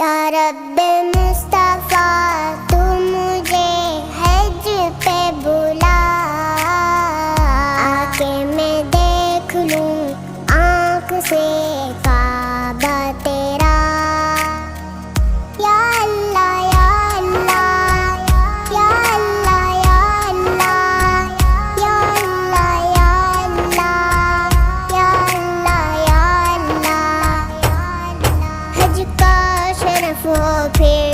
یا رب مصطفیٰ تو مجھے حج پہ بلا، آ کے میں دیکھ لوں آنکھ سے کعبہ تیرا۔ یا اللہ یا اللہ یا اللہ یا اللہ یا اللہ یا اللہ یا اللہ یا اللہ۔ حج کا شرف ہو پھر